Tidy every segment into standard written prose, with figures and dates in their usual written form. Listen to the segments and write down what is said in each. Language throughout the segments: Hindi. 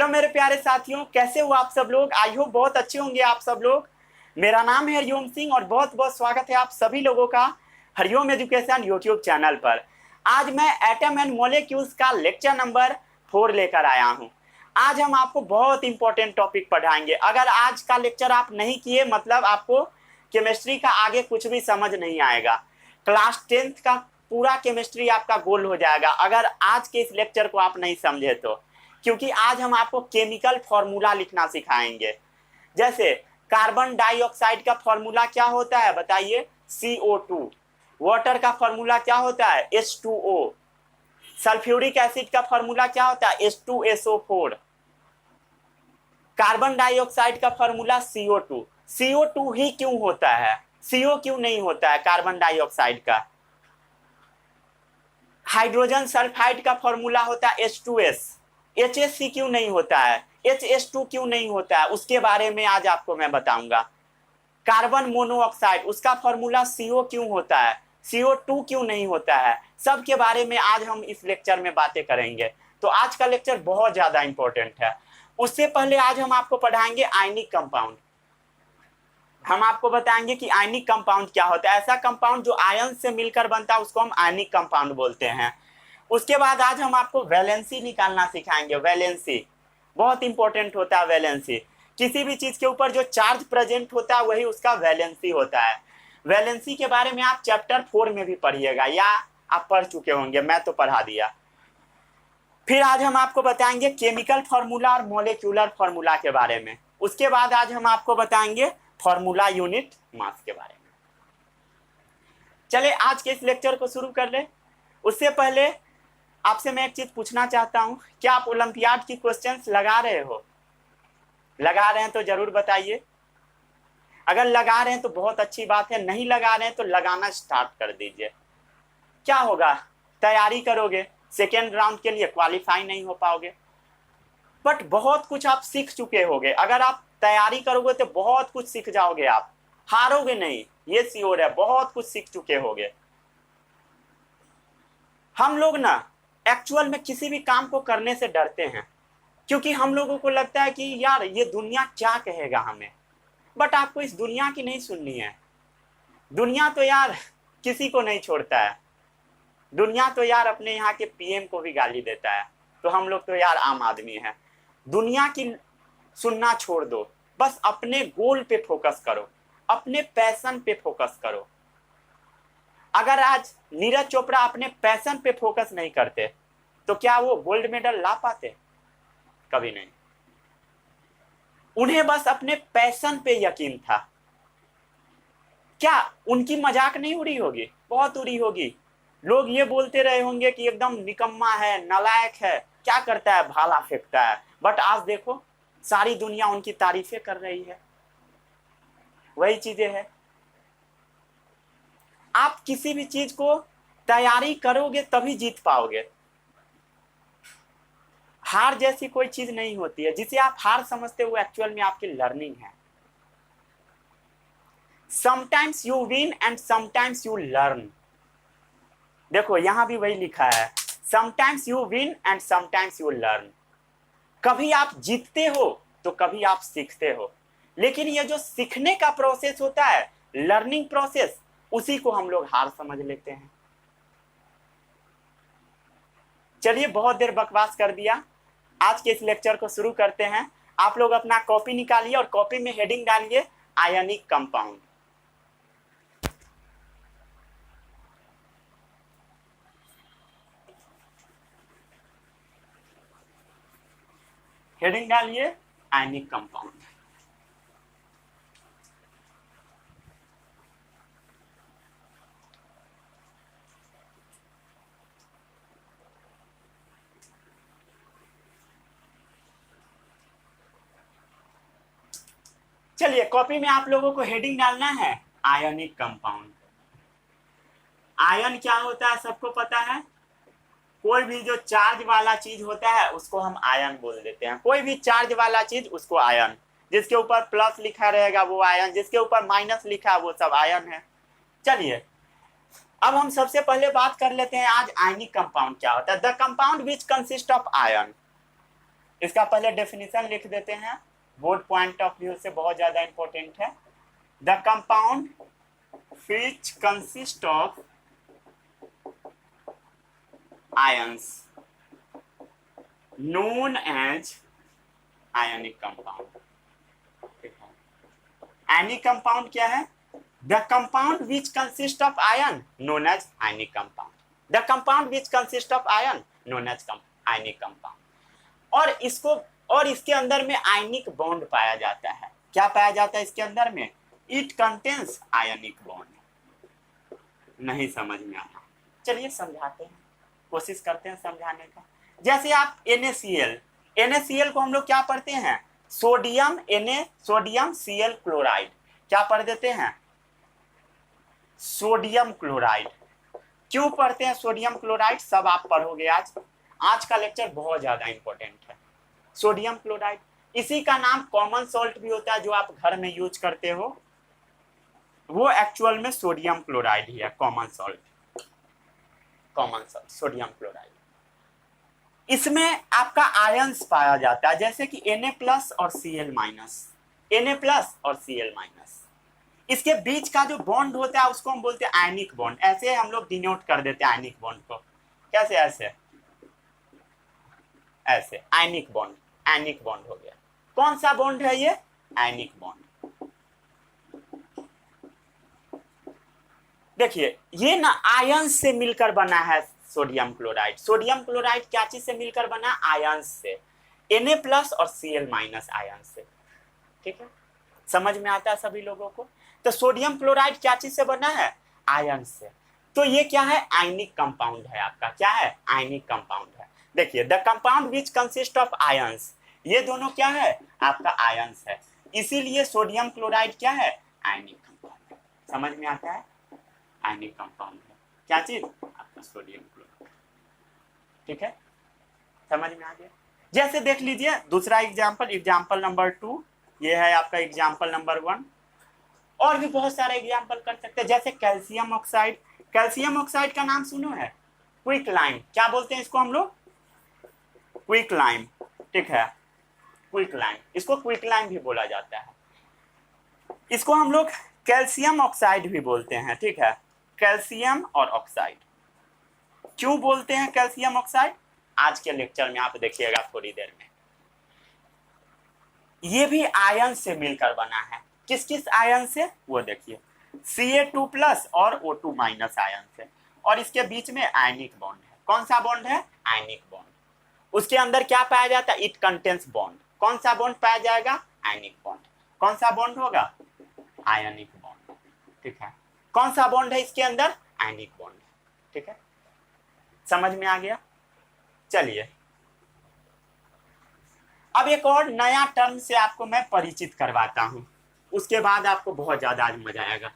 हेलो मेरे प्यारे साथियों, कैसे हो आप सब लोग। आई होप बहुत अच्छे होंगे आप सब लोग। मेरा नाम है हरिओम सिंह और बहुत बहुत स्वागत है आप सभी लोगों का हरिओम एजुकेशन यूट्यूब चैनल पर। आज मैं एटम एंड मॉलिक्यूल्स का लेक्चर नंबर 4 लेकर आया हूं। आज हम आपको बहुत इंपॉर्टेंट टॉपिक पढ़ाएंगे। अगर आज का लेक्चर आप नहीं किए मतलब आपको केमिस्ट्री का आगे कुछ भी समझ नहीं आएगा। क्लास 10th का पूरा केमिस्ट्री आपका गोल हो जाएगा अगर आज के इस लेक्चर को आप नहीं समझे तो। क्योंकि आज हम आपको केमिकल फॉर्मूला लिखना सिखाएंगे। जैसे कार्बन डाइऑक्साइड का फॉर्मूला क्या होता है बताइए, CO2। वाटर का फॉर्मूला क्या होता है, H2O। सल्फ्यूरिक एसिड का फॉर्मूला क्या होता है, H2SO4। कार्बन डाइऑक्साइड का फॉर्मूला CO2। CO2 ही क्यों होता है, CO क्यों नहीं होता है कार्बन डाइऑक्साइड का। हाइड्रोजन सल्फाइड का फॉर्मूला होता है H2S। HHC क्यों नहीं होता है, HH2 क्यों नहीं होता है, उसके बारे में आज आपको मैं बताऊंगा। कार्बन मोनोऑक्साइड उसका फॉर्मूला CO क्यों होता है, CO2 क्यों नहीं होता है, सब के बारे में आज हम इस लेक्चर में बातें करेंगे। तो आज का लेक्चर बहुत ज्यादा इंपॉर्टेंट है। उससे पहले आज हम आपको पढ़ाएंगे आयनिक कंपाउंड। हम आपको बताएंगे कि आयनिक कंपाउंड क्या होता है। ऐसा कंपाउंड जो आयन से मिलकर बनता है उसको हम आयनिक कंपाउंड बोलते हैं। उसके बाद आज हम आपको वैलेंसी निकालना सिखाएंगे। वैलेंसी बहुत इंपॉर्टेंट होता है। वैलेंसी किसी भी चीज के ऊपर जो चार्ज प्रेजेंट होता है वही उसका वैलेंसी होता है। वैलेंसी के बारे में आप चैप्टर 4 में भी पढ़िएगा या आप पढ़ चुके होंगे, मैं तो पढ़ा दिया। फिर आज हम आपको बताएंगे केमिकल फॉर्मूला और मॉलिक्यूलर फॉर्मूला के बारे में। उसके बाद आज हम आपको बताएंगे फॉर्मूला यूनिट मास के बारे में। चले आज के इस लेक्चर को शुरू कर ले। उससे पहले आपसे मैं एक चीज पूछना चाहता हूं, क्या आप ओलंपियाड की क्वेश्चंस लगा रहे हो? लगा रहे हैं तो जरूर बताइए। अगर लगा रहे हैं तो बहुत अच्छी बात है, नहीं लगा रहे हैं तो लगाना स्टार्ट कर दीजिए। क्या होगा, तैयारी करोगे, सेकेंड राउंड के लिए क्वालिफाई नहीं हो पाओगे, बट बहुत कुछ आप सीख चुके होगे। अगर आप तैयारी करोगे तो बहुत कुछ सीख जाओगे, आप हारोगे नहीं, ये श्योर है। बहुत कुछ सीख चुके होगे। हम लोग ना एक्चुअल में किसी भी काम को करने से डरते हैं क्योंकि हम लोगों को लगता है कि यार ये दुनिया क्या कहेगा हमें। बट आपको इस दुनिया की नहीं सुननी है। दुनिया तो यार किसी को नहीं छोड़ता है। दुनिया तो यार अपने यहाँ के PM को भी गाली देता है, तो हम लोग तो यार आम आदमी हैं। दुनिया की सुनना छोड़ दो, बस अपने गोल पे फोकस करो, अपने पैशन पे फोकस करो। अगर आज नीरज चोपड़ा अपने पैशन पे फोकस नहीं करते तो क्या वो गोल्ड मेडल ला पाते? कभी नहीं। उन्हें बस अपने पैशन पे यकीन था। क्या उनकी मजाक नहीं उड़ी होगी? बहुत उड़ी होगी। लोग ये बोलते रहे होंगे कि एकदम निकम्मा है, नालायक है, क्या करता है, भाला फेंकता है। बट आज देखो सारी दुनिया उनकी तारीफें कर रही है। वही चीजें है। आप किसी भी चीज को तैयारी करोगे तभी जीत पाओगे। हार जैसी कोई चीज नहीं होती है। जिसे आप हार समझते हो एक्चुअल में आपकी लर्निंग है। Sometimes you win and sometimes you learn. देखो यहां भी वही लिखा है, sometimes you win and sometimes you learn. कभी आप जीतते हो तो कभी आप सीखते हो। लेकिन ये जो सीखने का प्रोसेस होता है, लर्निंग प्रोसेस, उसी को हम लोग हार समझ लेते हैं। चलिए बहुत देर बकवास कर दिया, आज के इस लेक्चर को शुरू करते हैं। आप लोग अपना कॉपी निकालिए और कॉपी में हेडिंग डालिए आयनिक कंपाउंड। हेडिंग डालिए आयनिक कंपाउंड। चलिए कॉपी में आप लोगों को हेडिंग डालना है आयनिक कंपाउंड। आयन क्या होता है सबको पता है। कोई भी जो चार्ज वाला चीज होता है उसको हम आयन बोल देते हैं। कोई भी चार्ज वाला चीज उसको आयन। जिसके ऊपर प्लस लिखा रहेगा वो आयन, जिसके ऊपर माइनस लिखा है वो सब आयन है। चलिए अब हम सबसे पहले बात कर लेते हैं आज आयनिक कंपाउंड क्या होता है। The compound which consist of ion इसका पहले डेफिनेशन लिख देते हैं, बोर्ड पॉइंट ऑफ व्यू से बहुत ज्यादा इंपॉर्टेंट है। The compound which consist of ions known as ionic compound। Ionic compound क्या है? The compound which consist of ion known as ionic compound. The compound which consist of ion known as ionic compound. और इसके अंदर में आयनिक बॉन्ड पाया जाता है। क्या पाया जाता है इसके अंदर में? It contains ionic bond. नहीं समझ में आया, चलिए समझाते हैं, कोशिश करते हैं समझाने का। जैसे आप NaCl को हम लोग क्या पढ़ते हैं? Sodium Cl chloride. क्या पढ़ देते हैं? Sodium chloride. क्यों पढ़ते हैं सोडियम क्लोराइड? सब आप पढ़ोगे आज का लेक्चर बहुत ज्यादा इंपॉर्टेंट है। सोडियम क्लोराइड, इसी का नाम कॉमन सॉल्ट भी होता है जो आप घर में यूज करते हो, वो एक्चुअल में सोडियम क्लोराइड ही है। Common salt sodium chloride. इसमें आपका आयंस पाया जाता है, जैसे कि Na+ और Cl-। इसके बीच का जो बॉन्ड होता है उसको हम बोलते हैं आयनिक बॉन्ड। ऐसे हम लोग डिनोट कर देते हैं आयनिक बॉन्ड को। कैसे? ऐसे आयनिक बॉन्ड हो गया। कौन सा बॉन्ड है ये? Ionic bond. देखिए ये ना आयन से मिलकर बना है सोडियम क्लोराइड। सोडियम क्लोराइड क्या चीज से मिलकर बना? आयन से। Na+ और Cl- आयन से। ठीक है, समझ में आता है सभी लोगों को? तो सोडियम क्लोराइड क्या चीज से बना है? आयन से। तो ये क्या है? आयनिक कंपाउंड है आपका। क्या है? आयनिक कंपाउंड है। देखिए the compound which consist of ions, ये दोनों क्या है? आपका आयंस है। इसीलिए सोडियम क्लोराइड क्या है? आयनिक कंपाउंड है। समझ में आता है? आयनिक कंपाउंड है। क्या चीज? आपका सोडियम क्लोराइड। ठीक है, समझ में आ गया? जैसे देख लीजिए दूसरा एग्जाम्पल नंबर 2, ये है आपका एग्जाम्पल नंबर 1। और भी बहुत सारे एग्जाम्पल कर सकते हैं, जैसे कैल्शियम ऑक्साइड। कैल्शियम ऑक्साइड का नाम सुनो है? Quick lime. क्या बोलते हैं इसको हम लोग? Quick lime. ठीक है, क्विक लाइम, इसको क्विक लाइम भी बोला जाता है। इसको हम लोग कैल्शियम ऑक्साइड भी बोलते हैं। ठीक है, कैल्शियम और ऑक्साइड। क्यों बोलते हैं कैल्शियम ऑक्साइड? आज के लेक्चर में आप देखिएगा थोड़ी देर में। ये भी आयन से मिलकर बना है। किस किस आयन से? वो देखिए, Ca2+ और O2- आयन से। और इसके बीच में आयनिक बॉन्ड है। कौन सा बॉन्ड है? Ionic bond. उसके अंदर क्या पाया जाता है? It contains bond. कौन सा बॉन्ड पाया जाएगा? Ionic bond. कौन सा बॉन्ड होगा? Ionic bond. ठीक है, कौन सा बॉन्ड है इसके अंदर? Ionic bond. ठीक है, समझ में आ गया? चलिए अब एक और नया टर्म से आपको मैं परिचित करवाता हूं, उसके बाद आपको बहुत ज्यादा आज मजा आएगा।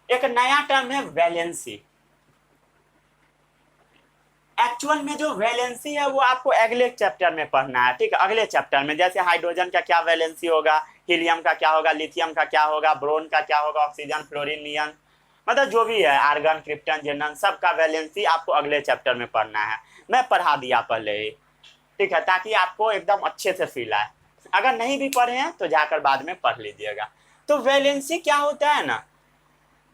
एक नया टर्म है वैलेंसी। एक्चुअल में जो वैलेंसी है वो आपको अगले चैप्टर में पढ़ना है। ठीक है, अगले चैप्टर में, जैसे हाइड्रोजन का क्या वैलेंसी होगा, हीलियम का क्या होगा, लिथियम का क्या होगा, ब्रोन का क्या होगा, ऑक्सीजन, फ्लोरीन, नियन, मतलब जो भी है, आर्गन, क्रिप्टन, जेनन, सबका वैलेंसी आपको अगले चैप्टर में पढ़ना है। मैं पढ़ा दिया पहले ही। ठीक है, ताकि आपको एकदम अच्छे से फील आए। अगर नहीं भी पढ़े हैं तो जाकर बाद में पढ़ लीजिएगा। तो वैलेंसी क्या होता है ना,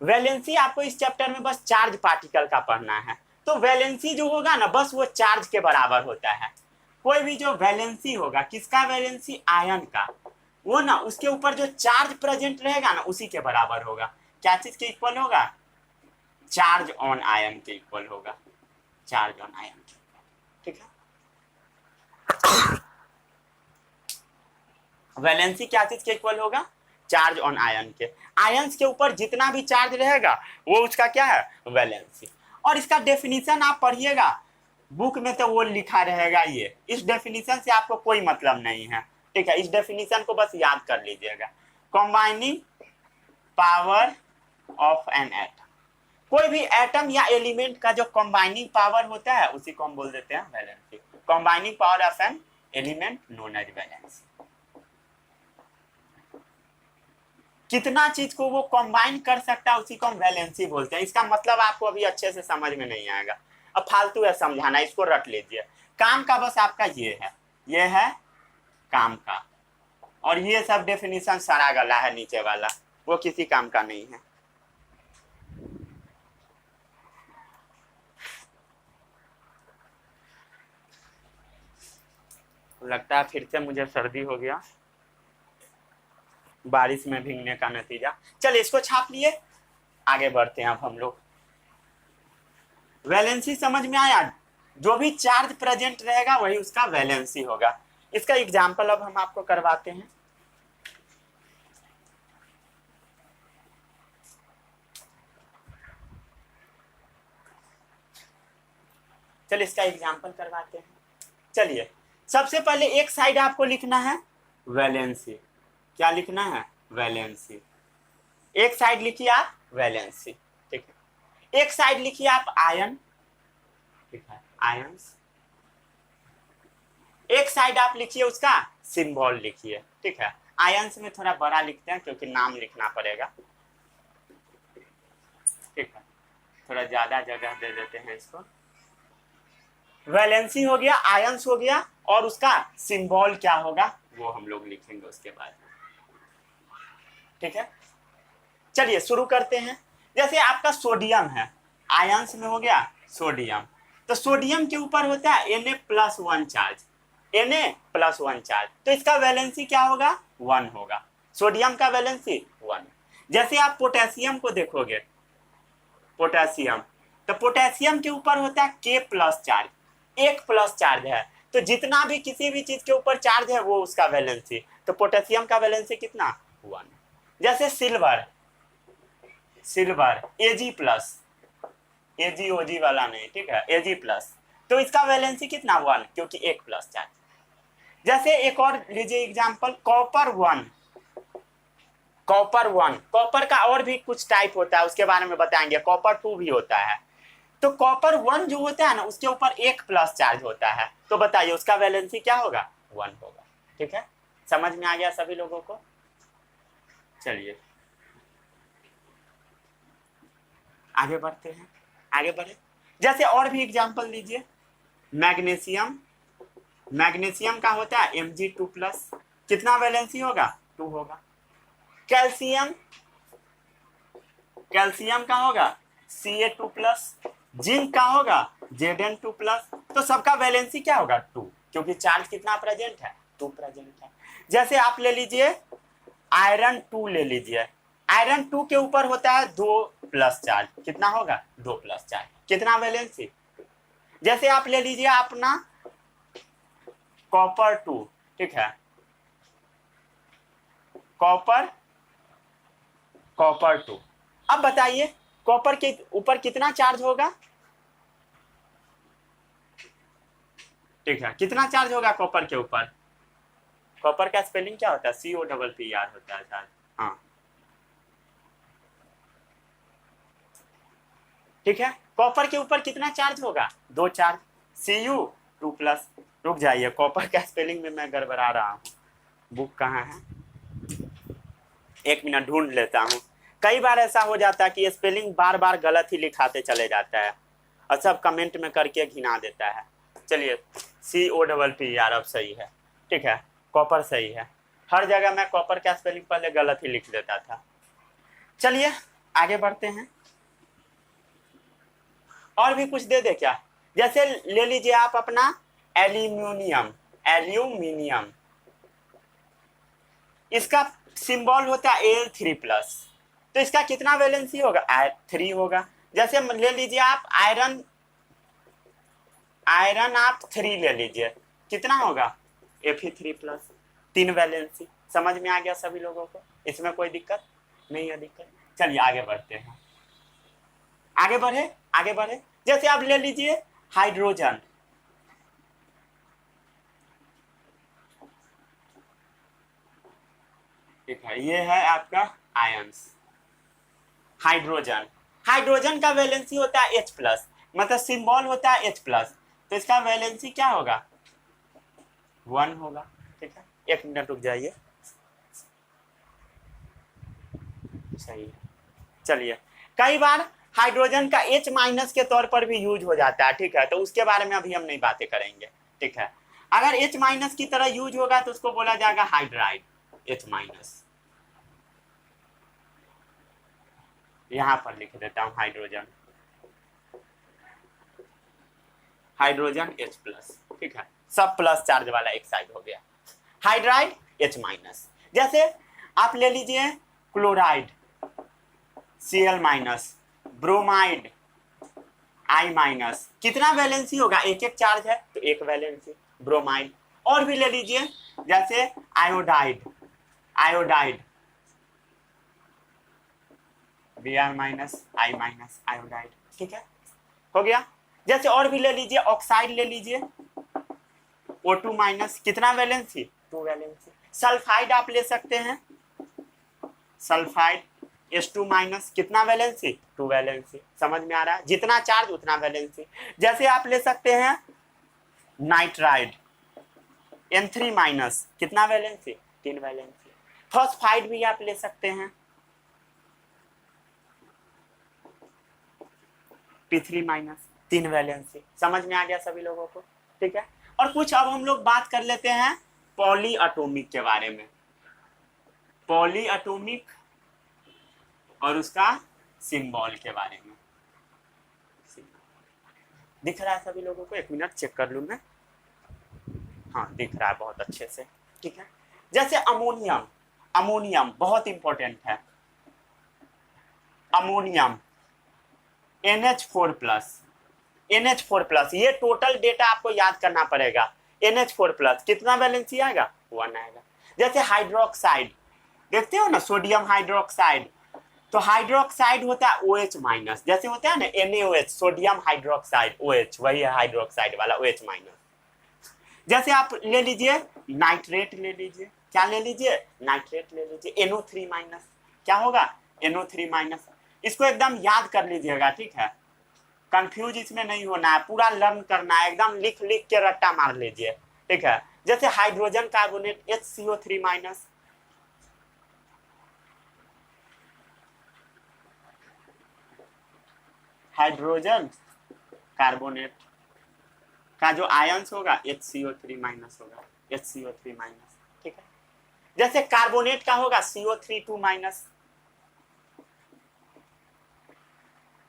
वैलेंसी आपको इस चैप्टर में बस चार्ज पार्टिकल का पढ़ना है। तो वैलेंसी जो होगा ना, बस वो चार्ज के बराबर होता है। कोई भी जो वैलेंसी होगा, किसका वैलेंसी? आयन का, वो ना उसके ऊपर जो चार्ज प्रेजेंट रहेगा ना उसी के बराबर होगा। क्या चीज के इक्वल होगा? चार्ज ऑन आयन के इक्वल होगा। Charge on ion. ठीक है, वैलेंसी क्या चीज के इक्वल होगा? चार्ज ऑन आयन के। आयंस के ऊपर जितना भी चार्ज रहेगा वो उसका क्या है? वैलेंसी। और इसका डेफिनेशन आप पढ़िएगा बुक में, तो वो लिखा रहेगा ये। इस डेफिनेशन से आपको कोई मतलब नहीं है। ठीक है, इस डेफिनेशन को बस याद कर लीजिएगा। Combining power of an atom. कोई भी एटम या एलिमेंट का जो कंबाइनिंग पावर होता है उसी को हम बोल देते हैं valency. Combining power of an element known as valency. कितना चीज को वो कंबाइन कर सकता है उसी को हम वैलेंसी बोलते हैं। इसका मतलब आपको अभी अच्छे से समझ में नहीं आएगा, अब फालतू है समझाना, इसको रट लीजिए। काम का बस आपका ये है। ये है काम का, और ये सब डेफिनेशन सारा गला है नीचे वाला, वो किसी काम का नहीं है। लगता है फिर से मुझे सर्दी हो गया, बारिश में भीगने का नतीजा। चलिए इसको छाप लिए, आगे बढ़ते हैं अब हम लोग। वैलेंसी समझ में आया, जो भी चार्ज प्रेजेंट रहेगा वही उसका वैलेंसी होगा। इसका एग्जांपल अब हम आपको करवाते हैं। चलिए इसका एग्जांपल करवाते हैं। चलिए सबसे पहले एक साइड आपको लिखना है वैलेंसी। क्या लिखना है? वैलेंसी। एक साइड लिखिए आप वैलेंसी, ठीक है। एक साइड लिखिए आप आयन, ठीक है, आयंस। एक साइड आप लिखिए उसका सिंबल लिखिए, ठीक है। आयंस में थोड़ा बड़ा लिखते हैं क्योंकि नाम लिखना पड़ेगा, ठीक है, थोड़ा ज्यादा जगह दे देते हैं इसको। वैलेंसी हो गया, आयंस हो गया, और उसका सिंबल क्या होगा वो हम लोग लिखेंगे उसके बाद, ठीक है। चलिए शुरू करते हैं। जैसे आपका सोडियम है, आयंस में हो गया सोडियम, तो सोडियम के ऊपर होता है Na+1 चार्ज, Na+1 चार्ज, तो इसका वैलेंसी क्या होगा? 1 होगा। सोडियम का वैलेंसी 1। जैसे आप पोटेशियम को देखोगे, पोटेशियम, तो पोटेशियम के ऊपर होता है K+ चार्ज, 1+ चार्ज है, तो जितना भी किसी भी चीज के ऊपर चार्ज है वो उसका वैलेंसी, तो पोटेशियम का वैलेंसी कितना? 1। जैसे सिल्वर, सिल्वर Ag+, AgOg वाला नहीं, ठीक है, Ag+, तो इसका वैलेंसी कितना? 1, क्योंकि 1+ चार्ज। जैसे एक और लीजिए एग्जांपल, कॉपर 1, कॉपर 1, कॉपर का और भी कुछ टाइप होता है, उसके बारे में बताएंगे। कॉपर 2 भी होता है, तो कॉपर 1 जो होता है ना, उसके ऊपर 1+ चार्ज होता है, तो बताइए उसका वैलेंसी क्या होगा? 1 होगा, ठीक है। समझ में आ गया सभी लोगों को? चलिए आगे बढ़ते हैं, आगे बढ़े। जैसे और भी एग्जांपल लीजिए, मैग्नीशियम, मैग्नीशियम का होता है Mg2+, कितना वैलेंसी होगा? 2 होगा। कैल्शियम, कैल्शियम का होगा Ca2+, जिंक का होगा Zn2+, तो सबका वैलेंसी क्या होगा? 2, क्योंकि चार्ज कितना प्रेजेंट है? 2 प्रेजेंट है। जैसे आप ले लीजिए आयरन 2 ले लीजिए, आयरन 2 के ऊपर होता है 2+ चार्ज, कितना होगा? 2+ चार्ज, कितना वैलेंसी? जैसे आप ले लीजिए अपना कॉपर 2, ठीक है, कॉपर, कॉपर 2, अब बताइए कॉपर के ऊपर कितना चार्ज होगा? ठीक है, कितना चार्ज होगा कॉपर के ऊपर? कॉपर का स्पेलिंग क्या होता है? COPPR होता है चार्ज, हाँ, ठीक है। कॉपर के ऊपर कितना चार्ज होगा? 2 चार्ज, Cu2+। रुक जाइए, कॉपर का स्पेलिंग में मैं गड़बड़ा रहा हूँ, बुक कहाँ है, एक मिनट ढूंढ लेता हूँ। कई बार ऐसा हो जाता है कि स्पेलिंग बार बार गलत ही लिखाते चले जाता है और सब कमेंट में करके घिना देता है। चलिए COPPR अब सही है, ठीक है, कॉपर सही है। हर जगह मैं कॉपर का स्पेलिंग पहले गलत ही लिख देता था। चलिए आगे बढ़ते हैं, और भी कुछ दे दे क्या? जैसे ले लीजिए आप अपना एल्यूमिनियम, एल्यूमिनियम, इसका सिंबल होता है Al3+, तो इसका कितना वैलेंसी होगा? 3 होगा। जैसे ले लीजिए आप आयरन, आयरन आप 3 ले लीजिए, कितना होगा? Fe3+, 3 valency. समझ में आ गया सभी लोगों को? इसमें कोई दिक्कत नहीं है? दिक्कत, चलिए आगे बढ़ते हैं, आगे बढ़े, आगे बढ़े। जैसे आप ले लीजिए हाइड्रोजन, ठीक है, ये है आपका आयंस, हाइड्रोजन, हाइड्रोजन का वैलेंसी होता है H+, मतलब सिंबल होता है H+, तो इसका वैलेंसी क्या होगा? 1 होगा, ठीक है। एक मिनट रुक जाइए, सही है। चलिए, कई बार हाइड्रोजन का H- के तौर पर भी यूज हो जाता है, ठीक है, तो उसके बारे में अभी हम नहीं बातें करेंगे, ठीक है। अगर H माइनस की तरह यूज होगा तो उसको बोला जाएगा हाइड्राइड H माइनस। यहां पर लिख देता हूं हाइड्रोजन, हाइड्रोजन H प्लस, ठीक है, सब प्लस चार्ज वाला एक साइड हो गया, हाइड्राइड H माइनस। जैसे आप ले लीजिए chloride Cl minus, bromide I minus, कितना वैलेंसी होगा, एक एक चार्ज है तो एक वैलेंसी ब्रोमाइड। और भी ले लीजिए जैसे iodide, iodide Br minus I minus iodide, ठीक है, हो गया। जैसे और भी ले लीजिए ऑक्साइड ले लीजिए O2 माइनस, कितना वैलेंसी, 2 वैलेंसी। सल्फाइड आप ले सकते हैं, सल्फाइड H2 माइनस, कितना वैलेंसी, 2 वैलेंसी। समझ में आ रहा है, जितना चार्ज उतना वैलेंसी। जैसे आप ले सकते हैं नाइट्राइड N3 माइनस, कितना वैलेंसी, 3 वैलेंसी। फॉस्फाइड भी आप ले सकते हैं P3 माइनस, 3 वैलेंसी। समझ में आ गया सभी लोगों को, ठीक है। और कुछ अब हम लोग बात कर लेते हैं पॉली एटॉमिक के बारे में, पॉली एटॉमिक और उसका सिंबल के बारे में। दिख रहा है सभी लोगों को, एक मिनट चेक कर लूं मैं, हाँ दिख रहा है बहुत अच्छे से, ठीक है। जैसे अमोनियम, अमोनियम बहुत इंपॉर्टेंट है, ammonium NH4 plus, NH4 plus, ये टोटल डेटा आपको याद करना पड़ेगा। NH4 प्लस कितना वैलेंसी आएगा, 1 आएगा। जैसे हाइड्रोक्साइड देखते हो ना, सोडियम हाइड्रोक्साइड, तो हाइड्रोक्साइड होता है OH माइनस, जैसे होता है ना NaOH, सोडियम हाइड्रोक्साइड OH, वही है हाइड्रोक्साइड वाला OH माइनस। जैसे आप ले लीजिए नाइट्रेट ले लीजिए, क्या ले लीजिए, नाइट्रेट ले लीजिए, NO3 माइनस, क्या होगा, NO3 माइनस। इसको एकदम याद कर लीजिएगा, ठीक है, कंफ्यूज इसमें नहीं होना है, पूरा लर्न करना है, एकदम लिख लिख के रट्टा मार लीजिए, ठीक है। जैसे hydrogen carbonate HCO3 minus, hydrogen carbonate का जो आयंस होगा HCO3 माइनस होगा, HCO3 माइनस, ठीक है। जैसे कार्बोनेट का होगा CO3 minus,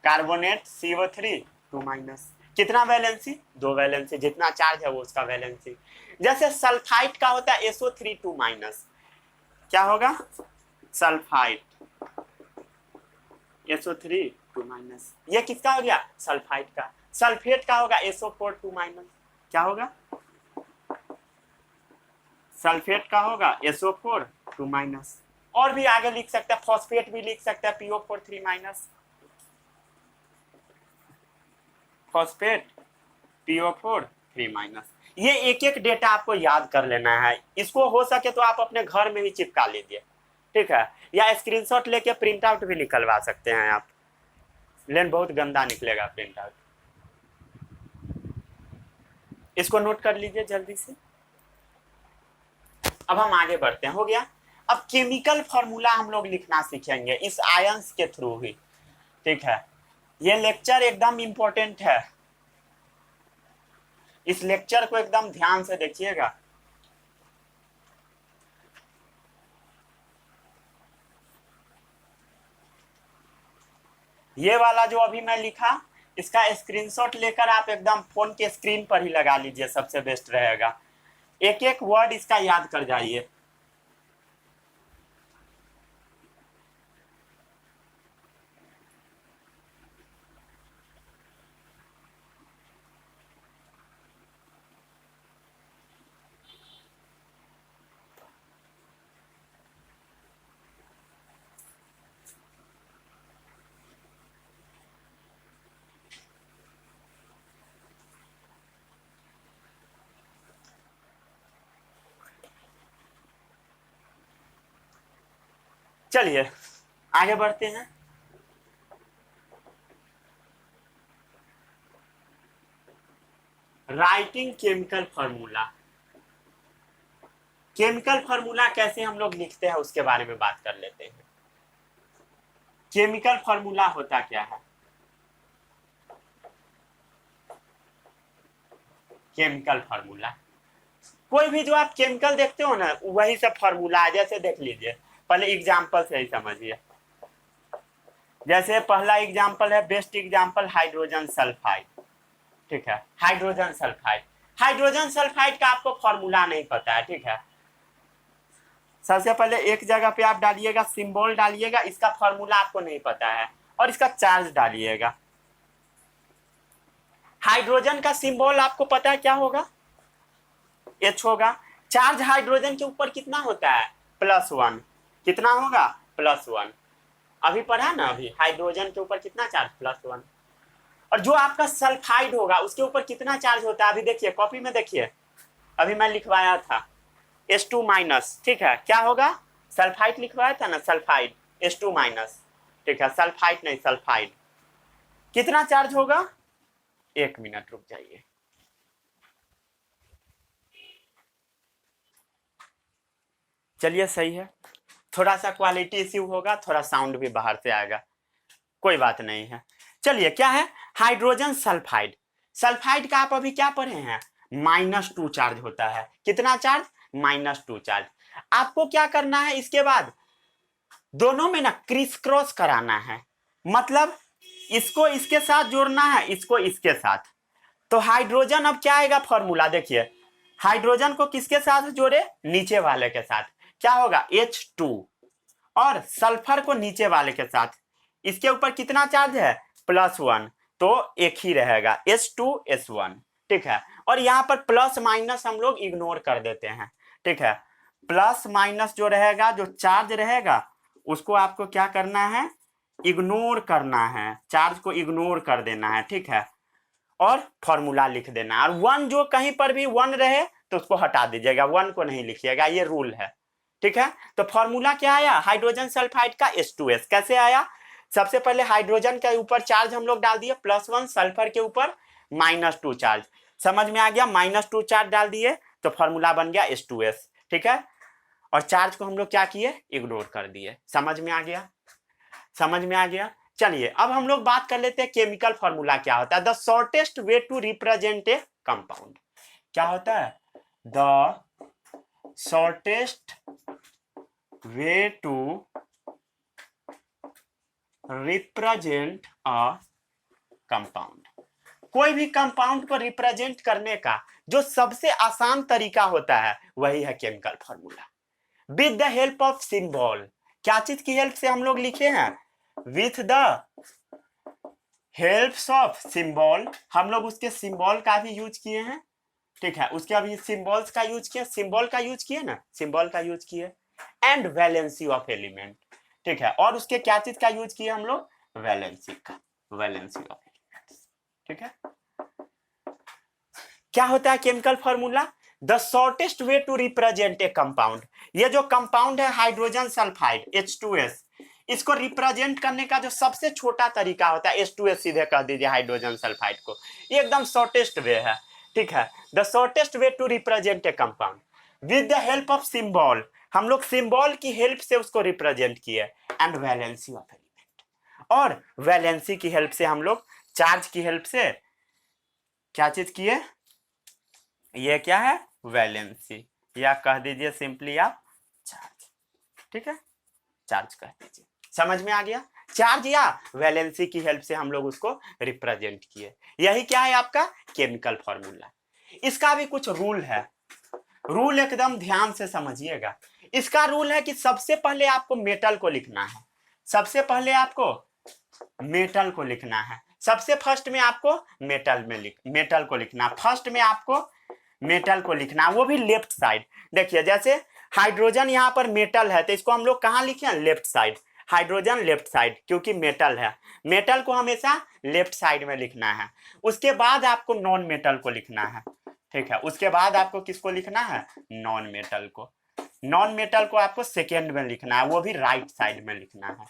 carbonate CO3 minus, कितना वैलेंसी, 2 वैलेंसी, जितना चार्ज है वो उसका वैलेंसी। जैसे सल्फाइड का होता है SO3 माइनस, क्या होगा, सल्फाइड SO3 माइनस, ये किसका हो गया, सल्फाइड का। सल्फेट का होगा SO4 माइनस, क्या होगा, सल्फेट का होगा SO4 माइनस। और भी आगे लिख सकते हैं, फॉस्फेट भी लिख सकते हैं PO4 minus, phosphate PO4 minus. ये एक एक डेटा आपको याद कर लेना है, इसको हो सके तो आप अपने घर में भी चिपका लीजिए, ठीक है, या स्क्रीनशॉट लेके प्रिंट आउट भी निकलवा सकते हैं आप, लेकिन बहुत गंदा निकलेगा प्रिंट आउट। इसको नोट कर लीजिए जल्दी से। अब हम आगे बढ़ते हैं, हो गया। अब केमिकल फॉर्मूला हम लोग लिखना सीखेंगे इस आयंस के थ्रू ही, ठीक है। ये लेक्चर एकदम इंपॉर्टेंट है, इस लेक्चर को एकदम ध्यान से देखिएगा। ये वाला जो अभी मैं लिखा, इसका स्क्रीनशॉट लेकर आप एकदम फोन के स्क्रीन पर ही लगा लीजिए, सबसे बेस्ट रहेगा। एक एक वर्ड इसका याद कर जाइए। चलिए आगे बढ़ते हैं। Writing chemical formula, chemical formula कैसे हम लोग लिखते हैं उसके बारे में बात कर लेते हैं। केमिकल फॉर्मूला होता क्या है, केमिकल फॉर्मूला कोई भी जो आप केमिकल देखते हो ना वही सब फॉर्मूला है। जैसे देख लीजिए, पहले एग्जाम्पल से ही समझिए। जैसे पहला एग्जाम्पल है, बेस्ट एग्जाम्पल हाइड्रोजन सल्फाइड। ठीक है, हाइड्रोजन सल्फाइड। हाइड्रोजन सल्फाइड का आपको फॉर्मूला नहीं पता है, ठीक है। सबसे पहले एक जगह पे आप डालिएगा, सिंबल डालिएगा, इसका फॉर्मूला आपको नहीं पता है, और इसका चार्ज डालिएगा। हाइड्रोजन का सिंबल आपको पता है क्या होगा? H होगा। चार्ज हाइड्रोजन के ऊपर कितना होता है? +1। कितना होगा? +1। अभी पढ़ा ना, अभी हाइड्रोजन के ऊपर कितना चार्ज? +1। और जो आपका सल्फाइड होगा उसके ऊपर कितना चार्ज होता है? अभी देखिए कॉपी में देखिए, अभी मैं लिखवाया था H2-। ठीक है, क्या होगा? सल्फाइड लिखवाया था ना, सल्फाइड H2-। ठीक है, सल्फाइड नहीं, सल्फाइड। कितना चार्ज होगा? 1 मिनट रुक जाइए। चलिए सही है, थोड़ा सा क्वालिटी इश्यू होगा, थोड़ा साउंड भी बाहर से आएगा, कोई बात नहीं है। चलिए, क्या है? Hydrogen sulphide. सल्फाइड का आप अभी क्या पढ़े हैं? -2 चार्ज होता है। कितना चार्ज? -2 चार्ज। आपको क्या करना है इसके बाद? दोनों में ना क्रिस क्रॉस कराना है, मतलब इसको इसके साथ जोड़ना है, इसको इसके साथ। तो हाइड्रोजन अब क्या आएगा फॉर्मूला? देखिए, हाइड्रोजन को किसके साथ जोड़े? नीचे वाले के साथ। क्या होगा? H2। और सल्फर को नीचे वाले के साथ, इसके ऊपर कितना चार्ज है? +1, तो एक ही रहेगा, H2S1। ठीक है, और यहाँ पर प्लस माइनस हम लोग इग्नोर कर देते हैं। ठीक है, प्लस माइनस जो रहेगा, जो चार्ज रहेगा उसको आपको क्या करना है? इग्नोर करना है, चार्ज को इग्नोर कर देना है। ठीक है, और फॉर्मूला लिख देना। और 1 जो कहीं पर भी 1 रहे तो उसको हटा दीजिएगा, 1 को नहीं लिखिएगा, ये रूल है। ठीक है, तो फॉर्मूला क्या आया हाइड्रोजन सल्फाइड का? H2S। कैसे आया? सबसे पहले हाइड्रोजन के ऊपर चार्ज हम लोग डाल दिए +1, सल्फर के ऊपर -2 चार्ज। समझ में आ गया? -2 चार्ज डाल दिए तो फॉर्मूला बन गया H2S। ठीक है, और चार्ज को हम लोग क्या किए? इग्नोर कर दिए। समझ में आ गया? समझ में आ गया। चलिए, अब हम लोग बात कर लेते हैं केमिकल फॉर्मूला क्या होता है। The shortest way to represent a compound. क्या होता है? The shortest way to represent a compound. कोई भी कंपाउंड को रिप्रेजेंट करने का जो सबसे आसान तरीका होता है वही है chemical formula. With the help of symbol. क्या चीज की हेल्प से हम लोग लिखे हैं? With the helps of symbol. हम लोग उसके सिंबल का भी यूज किए हैं। ठीक है, उसके अभी सिंबल्स का यूज किया, सिंबल का यूज किए ना, सिंबल का यूज किए। And valency of element. ठीक है, और उसके क्या चीज का यूज किए हम लोग? वैलेंसी का, वैलेंसी ऑफ एलिमेंट्स। ठीक है, क्या होता है chemical formula? The shortest way to represent a compound. ये जो कंपाउंड है हाइड्रोजन सल्फाइड H2S, इसको रिप्रेजेंट करने का जो सबसे छोटा तरीका होता है H2S सीधे कह दीजिए हाइड्रोजन सल्फाइड को, ये एकदम शॉर्टेस्ट वे है। ठीक है, the shortest way to represent a compound with the help of symbol. हम लोग सिंबल की हेल्प से उसको रिप्रेजेंट किए। एंड वैलेंसी ऑफ एलिमेंट, और वैलेंसी की हेल्प से हम लोग, चार्ज की हेल्प से क्या चीज किए? ये क्या है? वैलेंसी, या कह दीजिए सिंपली आप चार्ज। ठीक है, चार्ज कह दीजिए। समझ में आ गया? चार्ज या वैलेंसी की हेल्प से हम लोग उसको रिप्रेजेंट किए। यही क्या है आपका केमिकल फॉर्मूला। इसका भी कुछ रूल है, रूल एकदम ध्यान से समझिएगा। इसका रूल है कि सबसे पहले आपको मेटल को लिखना है, सबसे पहले आपको मेटल को लिखना है। सबसे फर्स्ट में आपको मेटल को लिखना, फर्स्ट में आपको मेटल को लिखना, वो भी लेफ्ट साइड। देखिए, जैसे हाइड्रोजन यहाँ पर मेटल है तो इसको हम लोग कहाँ लिखे? Left side. Hydrogen left side, क्योंकि मेटल है, मेटल को हमेशा लेफ्ट साइड में लिखना है। उसके बाद आपको नॉन मेटल को लिखना है। ठीक है, उसके बाद आपको किसको लिखना है? नॉन मेटल को। नॉन मेटल को आपको सेकेंड में लिखना है, वो भी राइट साइड में लिखना है,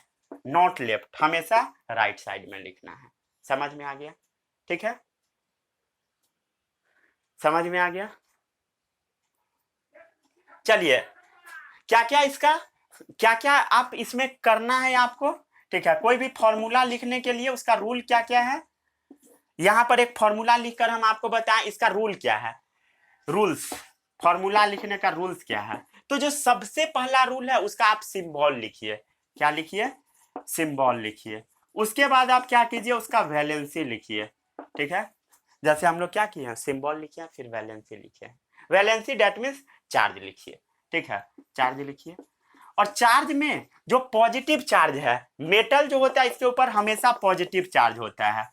नॉट लेफ्ट, हमेशा राइट साइड में लिखना है। समझ में आ गया? ठीक है, समझ में आ गया? चलिए, क्या क्या इसका, क्या क्या आप इसमें करना है आपको। ठीक है, कोई भी फॉर्मूला लिखने के लिए उसका रूल क्या क्या है, यहां पर एक फॉर्मूला लिखकर हम आपको बताएं इसका रूल क्या है। रूल्स, फॉर्मूला लिखने का रूल्स क्या है? तो जो सबसे पहला रूल है उसका आप सिंबल लिखिए। क्या लिखिए? सिंबल लिखिए। उसके बाद आप क्या कीजिए, उसका वैलेंसी लिखिए। ठीक है, जैसे हम लोग क्या किए हैं, सिंबल लिखे फिर वैलेंसी लिखे। वैलेंसी डेट मीन्स चार्ज लिखिए। ठीक है, चार्ज लिखिए। और चार्ज में जो पॉजिटिव चार्ज है, मेटल जो होता है इसके ऊपर हमेशा पॉजिटिव चार्ज होता है।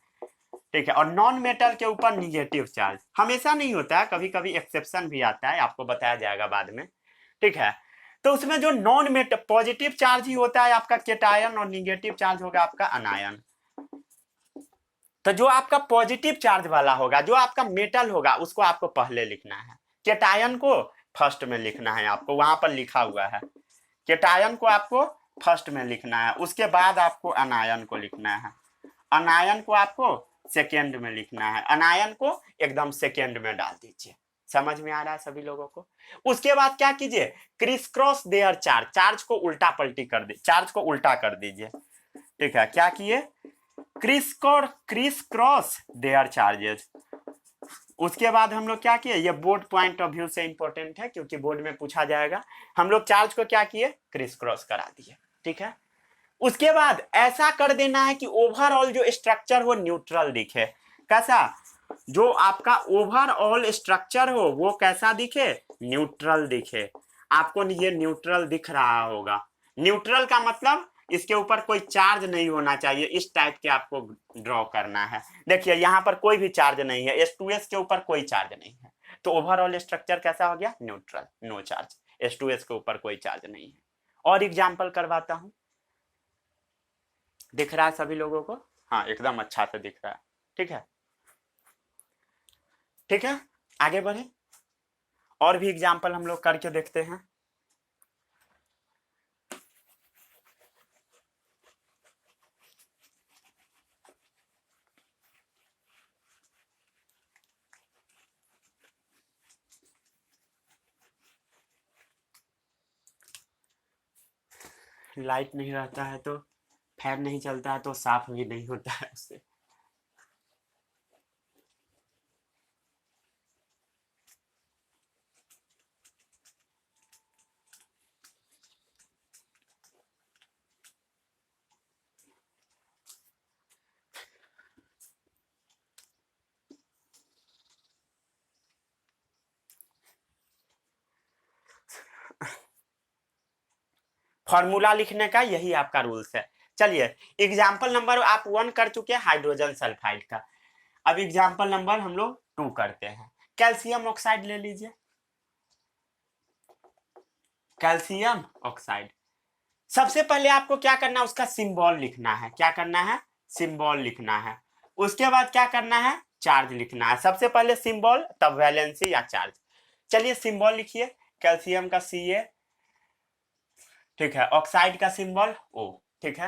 ठीक है, और नॉन मेटल के ऊपर निगेटिव चार्ज हमेशा नहीं होता है, कभी कभी एक्सेप्शन भी आता है, आपको बताया जाएगा बाद में। ठीक है, तो उसमें जो नॉन मेटल पॉजिटिव चार्ज ही होता है आपका केटायन, और निगेटिव चार्ज होगा आपका अनायन। तो जो आपका पॉजिटिव चार्ज वाला होगा, जो आपका मेटल होगा, उसको आपको पहले लिखना है। केटायन को फर्स्ट में लिखना है, आपको वहां पर लिखा हुआ है। केटायन को आपको फर्स्ट में लिखना है, उसके बाद आपको अनायन को लिखना है। अनायन को आपको सेकेंड में लिखना है, अनायन को एकदम सेकेंड में डाल दीजिए। समझ में आ रहा है सभी लोगों को? उसके बाद क्या कीजिए, criss cross their charge, charge को उल्टा पलटी कर दे, चार्ज को उल्टा कर दीजिए। ठीक है, क्या किए, क्रिस क्रॉस देयर चार्जेस। उसके बाद हम लोग क्या किए, ये बोर्ड पॉइंट ऑफ व्यू से इंपॉर्टेंट है क्योंकि बोर्ड में पूछा जाएगा। हम लोग चार्ज को क्या किए, क्रिस क्रॉस करा दिए। ठीक है, उसके बाद ऐसा कर देना है कि ओवरऑल जो स्ट्रक्चर हो न्यूट्रल दिखे। कैसा, जो आपका ओवरऑल स्ट्रक्चर हो वो कैसा दिखे, न्यूट्रल दिखे। आपको ये न्यूट्रल दिख रहा होगा। न्यूट्रल का मतलब इसके ऊपर कोई चार्ज नहीं होना चाहिए, इस टाइप के आपको ड्रॉ करना है। देखिए यहाँ पर कोई भी चार्ज नहीं है, H2S के ऊपर कोई चार्ज नहीं है, तो ओवरऑल स्ट्रक्चर कैसा हो गया, न्यूट्रल, नो चार्ज। H2S के ऊपर कोई चार्ज नहीं है। और एग्जाम्पल करवाता हूं, दिख रहा है सभी लोगों को? हाँ, एकदम अच्छा से दिख रहा है। ठीक है, ठीक है, आगे बढ़े, और भी एग्जाम्पल हम लोग करके देखते हैं। लाइट नहीं रहता है तो, फैन नहीं चलता है तो साफ भी नहीं होता है उससे। फॉर्मूला लिखने का यही आपका रूल्स है। चलिए, एग्जाम्पल नंबर आप 1 कर चुके हैं हाइड्रोजन सल्फाइड का। अब एग्जाम्पल नंबर हम लोग 2 करते हैं। कैल्शियम ऑक्साइड ले लीजिए, कैल्शियम ऑक्साइड। सबसे पहले आपको क्या करना है, उसका सिंबल लिखना है। क्या करना है, सिंबल लिखना है। उसके बाद क्या करना है, चार्ज लिखना है। सबसे पहले सिंबल, तब वैलेंसी या चार्ज। चलिए सिंबल लिखिए, कैल्शियम का Ca। ठीक है, ऑक्साइड का सिंबल O। ठीक है,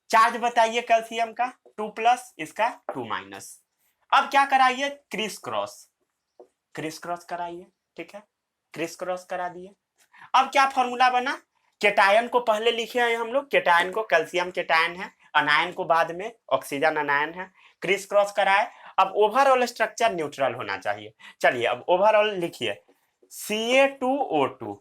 चार्ज बताइए कैल्शियम का 2+, इसका 2-। अब क्या कराइए, क्रिस क्रॉस, क्रिस क्रॉस कराइए। ठीक है, क्रिस क्रॉस करा दिए। अब क्या फॉर्मूला बना, केटायन को पहले लिखे हैं हम लोग, केटायन को कैल्शियम केटायन है, अनायन को बाद में, ऑक्सीजन अनायन है। क्रिस क्रॉस कराए। अब ओवरऑल स्ट्रक्चर न्यूट्रल होना चाहिए। चलिए अब ओवरऑल लिखिए, Ca2O2।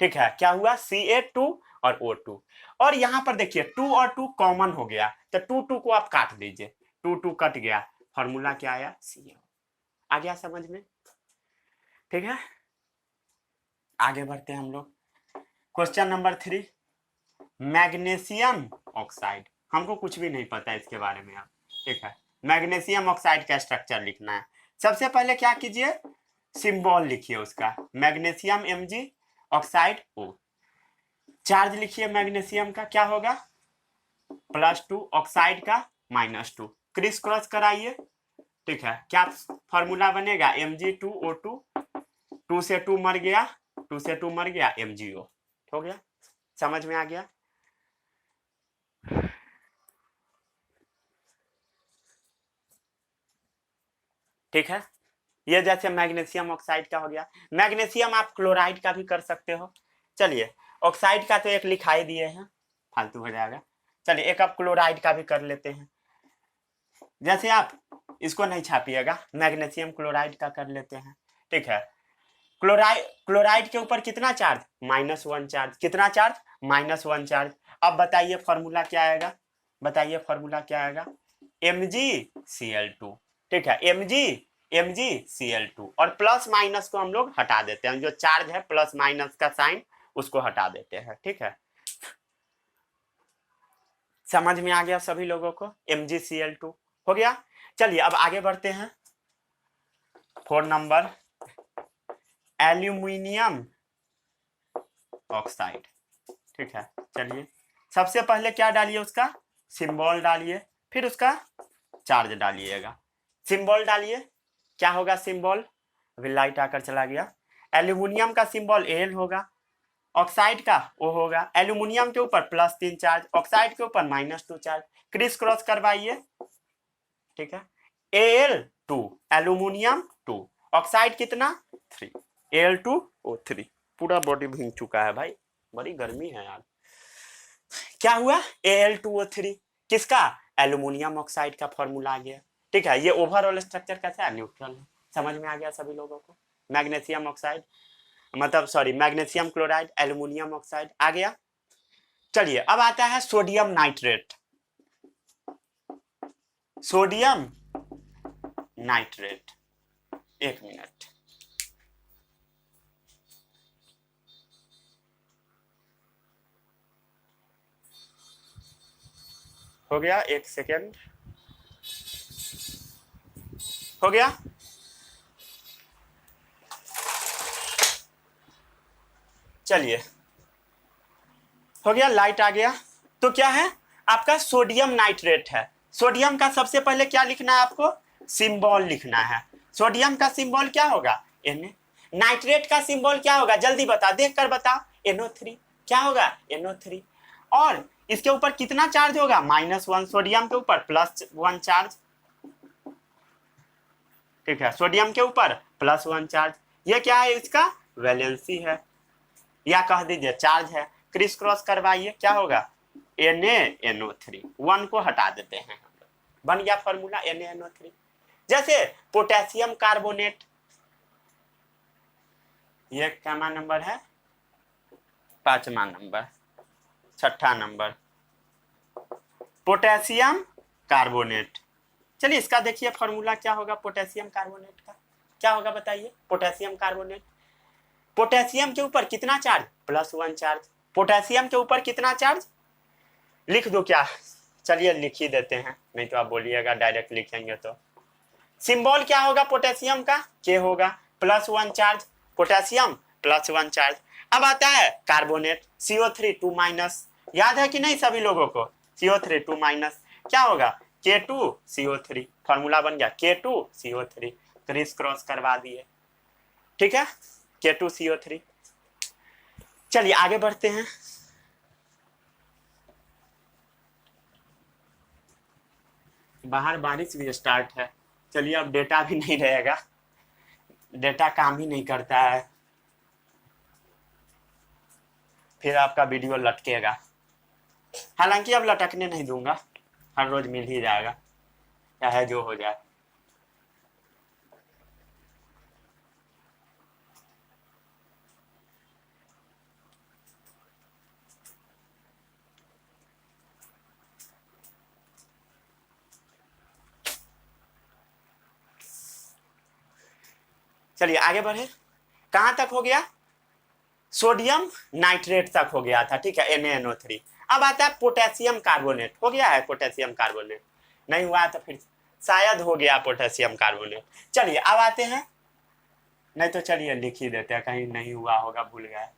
ठीक है, क्या हुआ, Ca2 और O2। और यहां पर देखिए 2 और 2 कॉमन हो गया, तो 2 को आप काट दीजिए, 2 कट गया, फॉर्मूला क्या आया, Ca। आ गया समझ में? ठीक है, आगे बढ़ते हैं हम लोग। Question number 3, magnesium oxide. हमको कुछ भी नहीं पता है इसके बारे में आप। ठीक है, मैग्नीशियम ऑक्साइड का स्ट्रक्चर लिखना है। सबसे पहले क्या कीजिए, सिंबल लिखिए उसका, magnesium Mg, oxide O। Charge लिखिए मैग्नीशियम का, क्या होगा, +2, ऑक्साइड का -2। क्रिस क्रॉस कराइए। ठीक है, क्या फॉर्मूला बनेगा, Mg2O2, 2 से 2 मर गया, 2 से 2 मर गया, MgO हो गया। समझ में आ गया? ठीक है, ये जैसे मैग्नीशियम ऑक्साइड का हो गया। मैग्नीशियम आप क्लोराइड का भी कर सकते हो। चलिए, ऑक्साइड का तो एक लिखाई दिए हैं, फालतू हो जाएगा। चलिए एक आप क्लोराइड का भी कर लेते हैं। जैसे आप इसको नहीं छापिएगा, मैग्नीशियम क्लोराइड का कर लेते हैं। ठीक है, क्लोराइड के ऊपर कितना चार्ज, -1 चार्ज, कितना चार्ज, -1 चार्ज। अब बताइए फॉर्मूला क्या आएगा, बताइए फॉर्मूला क्या आएगा, MgCl2, ठीक है, MgCl2, और प्लस माइनस को हम लोग हटा देते हैं, जो चार्ज है प्लस माइनस का साइन उसको हटा देते हैं, ठीक है। समझ में आ गया सभी लोगों को, MgCl2 हो गया। चलिए अब आगे बढ़ते हैं, 4 नंबर, एल्यूमिनियम ऑक्साइड, ठीक है। चलिए सबसे पहले क्या डालिए, उसका सिंबल डालिए, फिर उसका चार्ज डालिएगा। सिंबल डालिए, क्या होगा सिंबल, अभी लाइट आकर चला गया। एल्यूमिनियम का सिंबल Al होगा, ऑक्साइड का O होगा, एल्यूमिनियम के ऊपर +3 चार्ज, ऑक्साइड के ऊपर -2 चार्ज, क्रिस क्रॉस करवाइए, ठीक है। Al2 एल्यूमिनियम 2, ऑक्साइड कितना 3, Al2O3, पूरा बॉडी भींग चुका है भाई, बड़ी गर्मी है यार। क्या हुआ, Al2O3 किसका, एल्यूमिनियम ऑक्साइड का फॉर्मूला आ गया, ठीक है। ये ओवरऑल स्ट्रक्चर कैसा है, न्यूट्रल है, समझ में आ गया सभी लोगों को। मैग्नीशियम ऑक्साइड, मतलब sorry magnesium chloride, aluminium oxide आ गया। चलिए अब आता है सोडियम नाइट्रेट, सोडियम नाइट्रेट, एक मिनट, हो गया, एक सेकेंड, हो गया। चलिए हो गया, लाइट आ गया। तो क्या है आपका सोडियम नाइट्रेट है। सोडियम का सबसे पहले क्या लिखना है आपको, सिंबल लिखना है। सोडियम का सिंबल क्या होगा, Na। नाइट्रेट का सिंबल क्या होगा, जल्दी बता, देख कर बताओ, NO3, क्या होगा NO3। और इसके ऊपर कितना चार्ज होगा, -1, सोडियम के ऊपर +1 चार्ज, ठीक है, सोडियम के ऊपर +1 चार्ज। ये क्या है, इसका वैलेंसी है, या कह दीजिए चार्ज है। क्रिस क्रॉस करवाइए, क्या होगा NaNO3, 1 को हटा देते हैं हम लोग, बन गया फॉर्मूला NaNO3। जैसे पोटेशियम कार्बोनेट, ये क्या नंबर है, 5वां नंबर, 6ठा नंबर, पोटेशियम कार्बोनेट। चलिए इसका देखिए फॉर्मूला क्या होगा, पोटेशियम कार्बोनेट का क्या होगा बताइए, पोटेशियम कार्बोनेट, पोटेशियम के ऊपर कितना चार्ज, +1 चार्ज, पोटेशियम के ऊपर कितना चार्ज, लिख दो क्या, चलिए लिख ही देते हैं, नहीं तो आप बोलिएगा डायरेक्ट लिखेंगे तो। सिंबल क्या होगा पोटेशियम का, K होगा, +1 चार्ज, पोटेशियम +1 चार्ज। अब आता है कार्बोनेट, CO3 2-, याद है कि नहीं सभी लोगों को, CO3 2-, क्या होगा K2CO3, फॉर्मूला बन गया K2CO3, क्रिस क्रॉस करवा दिए, ठीक है, K2CO3। चलिए आगे बढ़ते हैं, बाहर बारिश भी स्टार्ट है। चलिए अब डेटा भी नहीं रहेगा, डेटा काम ही नहीं करता है, फिर आपका वीडियो लटकेगा। हालांकि अब लटकने नहीं दूंगा, हर रोज मिल ही जाएगा, चाहे जो हो जाए। चलिए आगे बढ़े, कहां तक हो गया, सोडियम नाइट्रेट तक हो गया था, ठीक है, NaNO3। अब आता है पोटेशियम कार्बोनेट, हो गया है पोटेशियम कार्बोनेट, नहीं हुआ तो फिर शायद हो गया पोटेशियम कार्बोनेट। चलिए अब आते हैं, नहीं तो चलिए लिख ही देते हैं, कहीं नहीं हुआ होगा, भूल गए,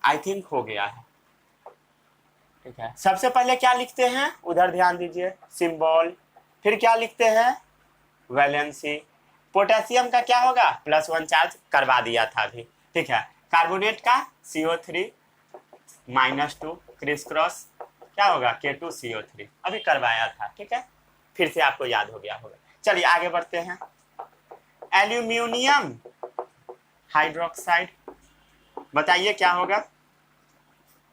आई थिंक हो गया है, ठीक है। सबसे पहले क्या लिखते हैं, उधर ध्यान दीजिए, सिंबल, फिर क्या लिखते हैं, वैलेंसी। पोटेशियम का क्या होगा, +1 चार्ज करवा दिया था अभी, ठीक है। कार्बोनेट का CO3 -2, क्रिस क्रॉस क्या होगा K2CO3, अभी करवाया था, ठीक है, फिर से आपको याद हो गया होगा। चलिए आगे बढ़ते हैं, एल्यूमिनियम हाइड्रोक्साइड, बताइए क्या होगा,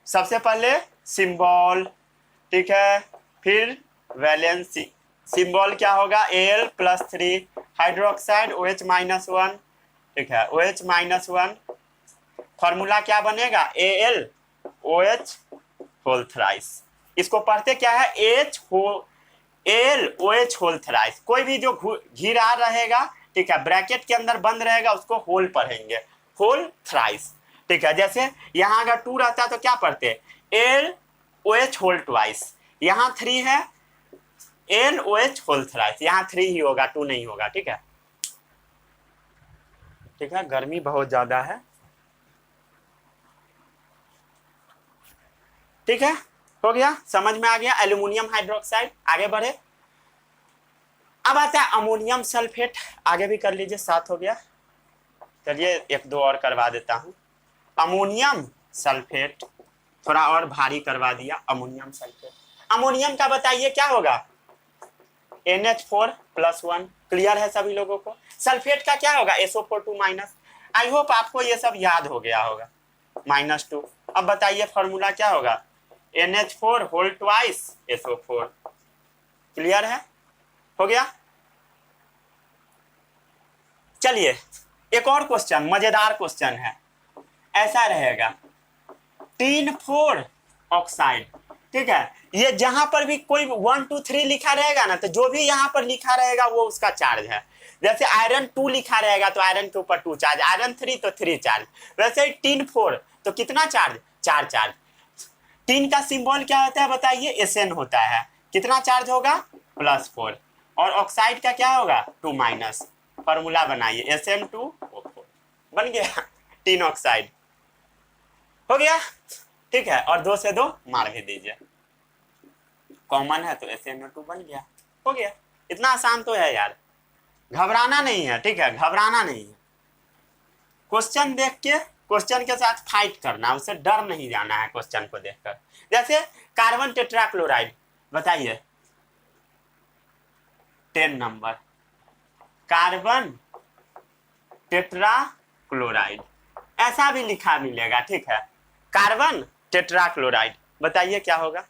सबसे पहले सिंबल, ठीक है, फिर वैलेंसी, सिंबल क्या होगा Al +3, हाइड्रोक्साइड OH-1, ठीक है, OH-1 फॉर्मूला क्या बनेगा AlOH होल थ्राइस। इसको पढ़ते क्या है AlOH होल थ्राइस। कोई भी जो घिरा रहेगा, ठीक है, ब्रैकेट के अंदर बंद रहेगा उसको होल पढ़ेंगे, होल थ्राइस, ठीक है। जैसे यहाँ अगर 2 रहता तो क्या पढ़ते AlOH होल ट्वाइस, यहाँ 3 है AlOH होल थ्राइस, यहाँ 3 ही होगा 2 नहीं होगा, ठीक है। ठीक है, गर्मी बहुत ज्यादा है, ठीक है, हो गया, समझ में आ गया एल्यूमिनियम हाइड्रोक्साइड। आगे बढ़े, अब आता है अमोनियम सल्फेट, आगे भी कर लीजिए, 7 हो गया। चलिए 1-2 और करवा देता हूं। अमोनियम सल्फेट थोड़ा और भारी करवा दिया, अमोनियम सल्फेट। अमोनियम का बताइए क्या होगा NH4+1, क्लियर है सभी लोगों को। सल्फेट का क्या होगा SO4 -। आई होप आपको ये सब याद हो गया होगा, -2। अब बताइए फॉर्मूला क्या होगा NH4 whole twice SO4, clear है, हो गया। चलिए एक और क्वेश्चन, मजेदार क्वेश्चन है, ऐसा रहेगा टीन 4 ऑक्साइड, ठीक है। ये जहां पर भी कोई 1 2 3 लिखा रहेगा ना, तो जो भी यहाँ पर लिखा रहेगा वो उसका चार्ज है। जैसे आयरन 2 लिखा रहेगा तो आयरन के ऊपर 2 चार्ज, आयरन 3 तो 3 चार्ज। वैसे टीन 4 तो कितना चार्ज, 4 चार्ज। टीन का सिंबल क्या होता है बताइए Sn होता है, कितना चार्ज होगा +4, और ऑक्साइड का क्या होगा 2-। फॉर्मूला बनाइए Sn2O4, बन गया टीन ऑक्साइड, हो गया, ठीक है। और 2 से 2 मार भी दीजिए, कॉमन है तो SnO2 बन गया, हो गया। इतना आसान तो है यार, घबराना नहीं है, ठीक है, घबराना नहीं है। क्वेश्चन देख के क्वेश्चन के साथ फाइट करना, उससे डर नहीं जाना है क्वेश्चन को देखकर। जैसे कार्बन टेट्राक्लोराइड, बताइए 10 नंबर, कार्बन टेट्राक्लोराइड, ऐसा भी लिखा मिलेगा, ठीक है, कार्बन टेट्राक्लोराइड। बताइए क्या होगा,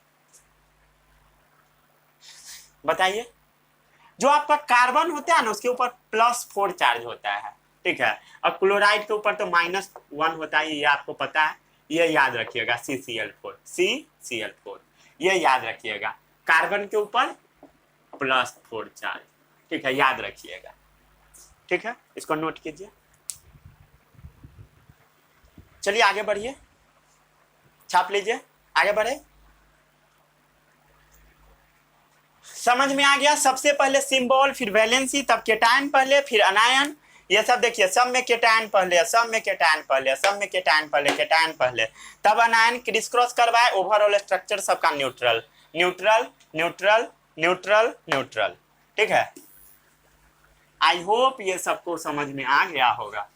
बताइए। जो आपका कार्बन होता है ना उसके ऊपर +4 चार्ज होता है, ठीक है, और क्लोराइड के ऊपर तो -1 होता है, ये आपको पता है, ये याद रखिएगा, CCl4, ये याद रखिएगा, कार्बन के ऊपर +4 चार्ज, ठीक है, याद रखिएगा, ठीक है, इसको नोट कीजिए। चलिए आगे बढ़िए, छाप लीजिए, आगे बढ़े। समझ में आ गया, सबसे पहले सिंबल, फिर वैलेंसी, तब केटायन पहले, फिर अनायन, ये सब देखिए, सब में केटायन पहले, सब में केटायन पहले, सब में केटायन पहले, केटायन पहले, तब अनायन, क्रिस क्रॉस करवाए, ओवरऑल स्ट्रक्चर सबका neutral neutral neutral neutral neutral, ठीक है। आई होप ये सबको समझ में आ गया होगा।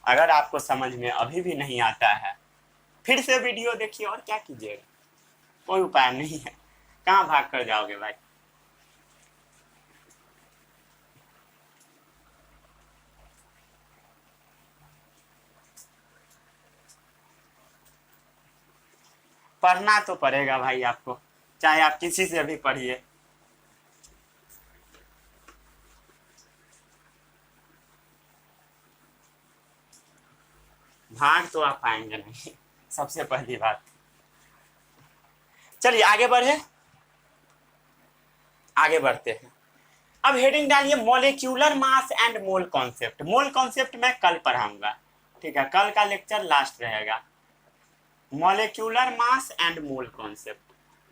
अगर आपको समझ में अभी भी नहीं आता है, फिर से वीडियो देखिए, और क्या कीजिएगा, कोई उपाय नहीं है, कहाँ भाग कर जाओगे भाई। पढ़ना तो पड़ेगा भाई आपको, चाहे आप किसी से भी पढ़िए। भाग तो आप पाएंगे नहीं, सबसे पहली बात। चलिए आगे बढ़े, आगे बढ़ते हैं। अब हेडिंग डालिए molecular mass and mole concept. Mole concept मैं कल पढ़ाऊंगा, ठीक है, कल का लेक्चर लास्ट रहेगा। Molecular mass and mole concept,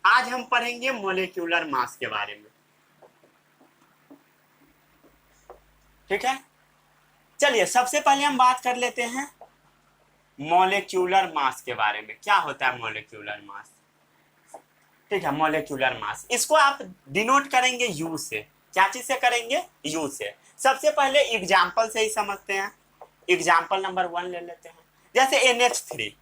आज हम पढ़ेंगे मॉलिक्यूलर मास के बारे में, ठीक है। चलिए सबसे पहले हम बात कर लेते हैं मॉलिक्यूलर मास के बारे में। क्या होता है मॉलिक्यूलर मास, ठीक है, मॉलिक्यूलर मास, इसको आप डिनोट करेंगे U से। क्या चीज से करेंगे, U से। सबसे पहले एग्जाम्पल से ही समझते हैं, एग्जाम्पल नंबर 1 ले लेते हैं। जैसे NH3,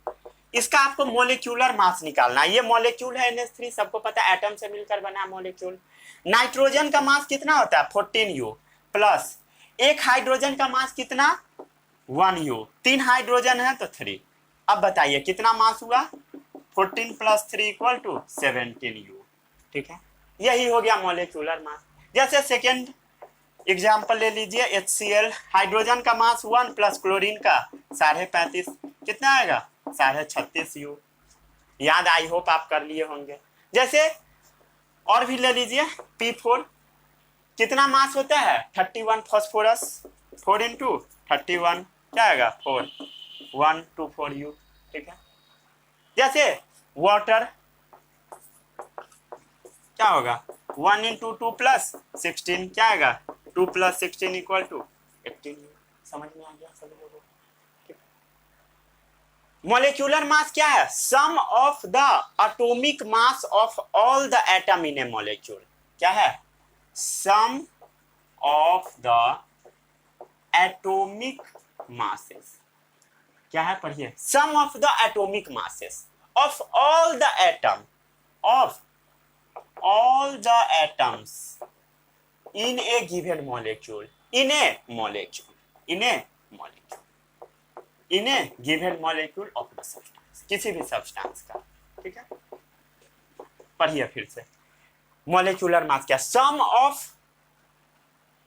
इसका आपको मॉलिक्यूलर मास निकालना है। ये मॉलिक्यूल है NH3, सबको पता है, एटम से मिलकर बना मॉलिक्यूल। नाइट्रोजन का मास कितना होता है 14U, प्लस एक हाइड्रोजन का मास कितना 1U, 3 हाइड्रोजन है तो 3। अब बताइए कितना मास हुआ, 14 + 3 = 17U, ठीक है, यही हो गया मॉलिक्यूलर मास। जैसे सेकेंड एग्जाम्पल ले लीजिए HCl, हाइड्रोजन का मास 1 प्लस क्लोरीन का 35.5, कितना आएगा 36.5 U। याद आई होप आप कर लिए होंगे। जैसे और भी ले लीजिए P4, कितना मास होता है 31 फॉस्फोरस, 4 इंटू 31 क्या आएगा 4, 124 U, ठीक है। जैसे वाटर क्या होगा 1 इंटू 2 प्लस 16 क्या आएगा 2 प्लस 16 इक्वल टू 18। समझ में आ गया सभी लोगों को? मॉलिक्यूलर मास क्या है, sum of the atomic mass of all the atom in a molecule. क्या है, sum of the atomic masses. क्या है पढ़िए, sum of the atomic masses of all the atom, of all the atoms in a given molecule, in a molecule, in a molecule, in a given molecule of the substance, किसी भी सब्सटेंस का, ठीक है। पढ़िए फिर से, मॉलिक्यूलर मास क्या, सम of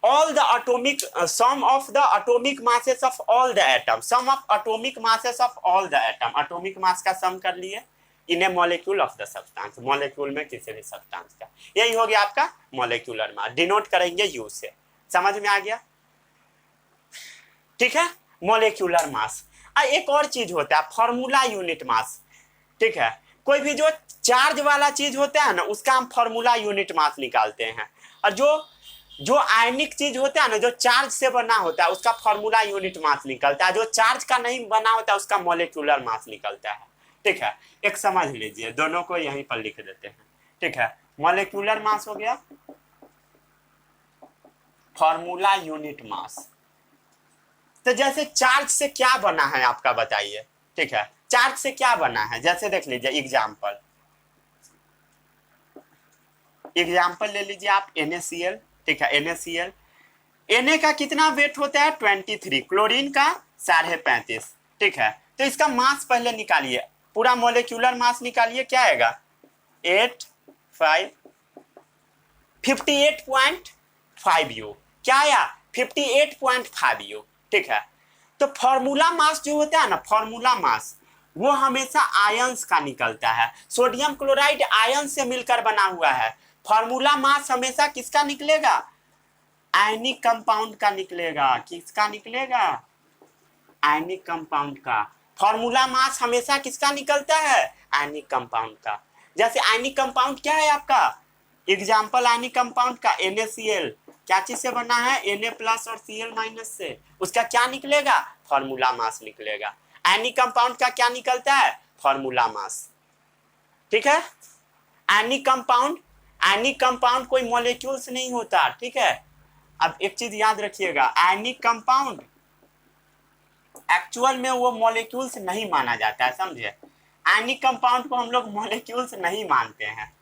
all the atomic sum of the atomic masses of all the atom, sum of atomic masses of all the atom, atomic mass का सम कर लिए in a molecule of the substance, molecule में किसी भी सब्सटेंस का। यही हो गया आपका मॉलिक्यूलर मास, डिनोट करेंगे यू से। समझ में आ गया, ठीक है। Molecular mass. एक और चीज होता है फॉर्मूला यूनिट मास, ठीक है। कोई भी जो चार्ज वाला चीज होता है ना उसका हम फॉर्मूला यूनिट मास निकालते हैं, और जो आयनिक चीज होता है ना, जो चार्ज से बना होता है उसका फॉर्मूला यूनिट मास निकलता है, जो चार्ज का नहीं बना होता है उसका मॉलिक्यूलर मास निकलता है, ठीक है। एक समझ लीजिए, दोनों को यहीं पर लिख देते हैं, ठीक है। मॉलिक्यूलर मास हो गया, फॉर्मूला यूनिट मास। तो जैसे चार्ज से क्या बना है आपका बताइए, ठीक है। चार्ज से क्या बना है, जैसे देख लीजिए एग्जाम्पल ले लीजिए आप NaCl, ठीक है। NaCl, Na का कितना वेट होता है 23, क्लोरीन का 35.5, ठीक है। तो इसका मास पहले निकालिए, पूरा मॉलिक्यूलर मास निकालिए, क्या आएगा 58.5 U, क्या आया 58.5 U, ठीक है। तो फॉर्मूला मास जो होता है ना, फॉर्मूला मास वो हमेशा आयंस का निकलता है, सोडियम क्लोराइड आयन से मिलकर बना हुआ है। फॉर्मूला मास हमेशा किसका निकलेगा, आयनिक कंपाउंड का निकलेगा। किसका निकलेगा, आयनिक कंपाउंड का। फॉर्मूला मास हमेशा किसका निकलता है, आयनिक कंपाउंड का। जैसे आयनिक कंपाउंड क्या है आपका, एग्जाम्पल आयनिक कंपाउंड का NaCl, क्या चीज से बना है, Na प्लस और Cl माइनस से, उसका क्या निकलेगा, फॉर्मूला मास निकलेगा। आयनिक कंपाउंड का क्या निकलता है, फॉर्मूला मास, ठीक है। आयनिक कंपाउंड कोई मॉलिक्यूल्स नहीं होता, ठीक है। अब एक चीज याद रखिएगा, आयनिक कंपाउंड एक्चुअल में वो मॉलिक्यूल्स नहीं माना जाता है, समझे। आयनिक कंपाउंड को हम लोग मॉलिक्यूल्स नहीं मानते हैं,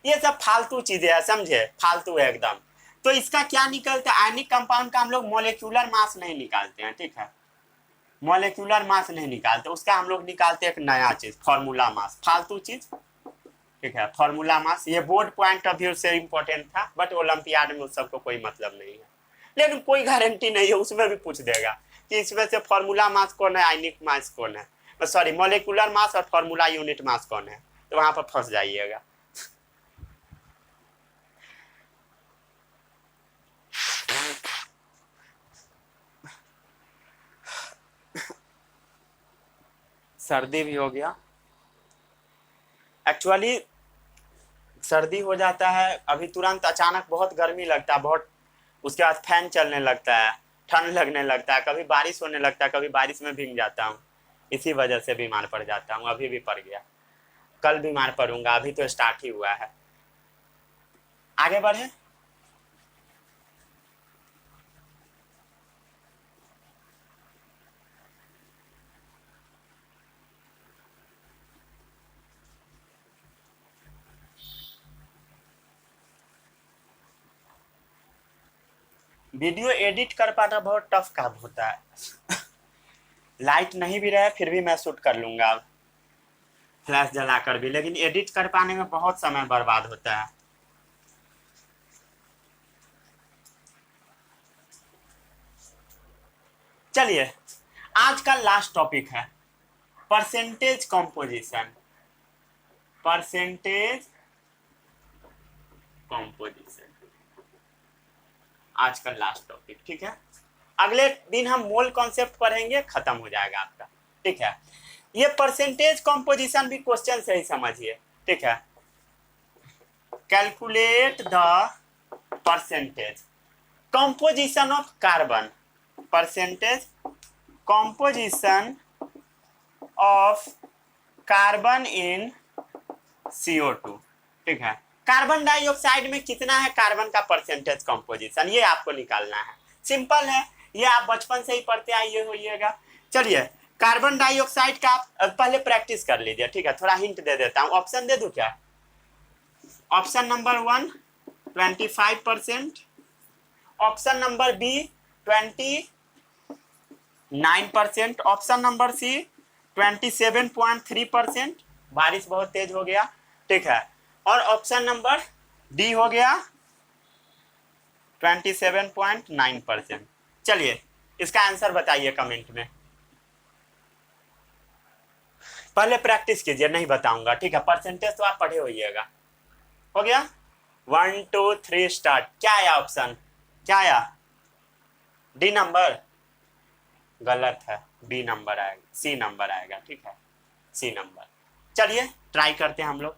ये सब फालतू चीजें हैं, समझे, फालतू है एकदम। तो इसका क्या निकलता है, आयनिक कंपाउंड का हम लोग मॉलिक्यूलर मास नहीं निकालते हैं, ठीक है। मॉलिक्यूलर मास नहीं निकालते, उसका हम लोग निकालते हैं एक नया चीज, फॉर्मूला मास, फालतू चीज, ठीक है। फॉर्मूला मास ये बोर्ड पॉइंट ऑफ व्यू से इंपॉर्टेंट था, बट ओलंपियाड में उस सबको कोई मतलब नहीं है। लेकिन कोई गारंटी नहीं है, उसमें भी पूछ देगा कि इसमें से फॉर्मूला मास कौन है, आयनिक मास कौन है, सॉरी मॉलिक्यूलर मास और फॉर्मूला यूनिट मास कौन है, तो वहां पर फंस जाइएगा। सर्दी भी हो गया, एक्चुअली सर्दी हो जाता है अभी तुरंत, अचानक बहुत गर्मी लगता है, बहुत, उसके बाद फैन चलने लगता है, ठंड लगने लगता है, कभी बारिश होने लगता है, कभी बारिश में भीग जाता हूँ, इसी वजह से बीमार पड़ जाता हूँ। अभी भी पड़ गया, कल बीमार पड़ूंगा, अभी तो स्टार्ट ही हुआ है। आगे बढ़े, वीडियो एडिट कर पाना बहुत टफ काम होता है। लाइट नहीं भी रहे फिर भी मैं शूट कर लूंगा फ्लैश जलाकर भी, लेकिन एडिट कर पाने में बहुत समय बर्बाद होता है। चलिए आज का लास्ट टॉपिक है परसेंटेज कॉम्पोजिशन। परसेंटेज कॉम्पोजिशन आज का लास्ट टॉपिक, ठीक है। अगले दिन हम मोल कॉन्सेप्ट पढ़ेंगे, खत्म हो जाएगा आपका, ठीक है। ये परसेंटेज कॉम्पोजिशन भी क्वेश्चन से ही समझिए, ठीक है। Calculate the percentage composition of carbon, percentage composition of carbon in CO2, ठीक है। कार्बन डाइऑक्साइड में कितना है कार्बन का परसेंटेज कॉम्पोजिशन, ये आपको निकालना है। सिंपल है, ये आप बचपन से ही पढ़ते आइए होइएगा। चलिए कार्बन डाइऑक्साइड का आप पहले प्रैक्टिस कर लीजिए, ठीक है। थोड़ा हिंट दे देता हूँ, ऑप्शन दे दूं क्या? Option number 1 25%, option number B 29%, option number C 27.3%, बारिश बहुत तेज हो गया, ठीक है। और ऑप्शन नंबर डी हो गया 27.9%। चलिए इसका आंसर बताइए कमेंट में, पहले प्रैक्टिस कीजिए, नहीं बताऊंगा, ठीक है। परसेंटेज तो आप पढ़े होइएगा। हो गया 1 2 3 स्टार्ट। क्या आया ऑप्शन, क्या आया? डी नंबर गलत है, बी नंबर आएगा, सी नंबर आएगा, ठीक है, सी नंबर। चलिए ट्राई करते हैं हम लोग।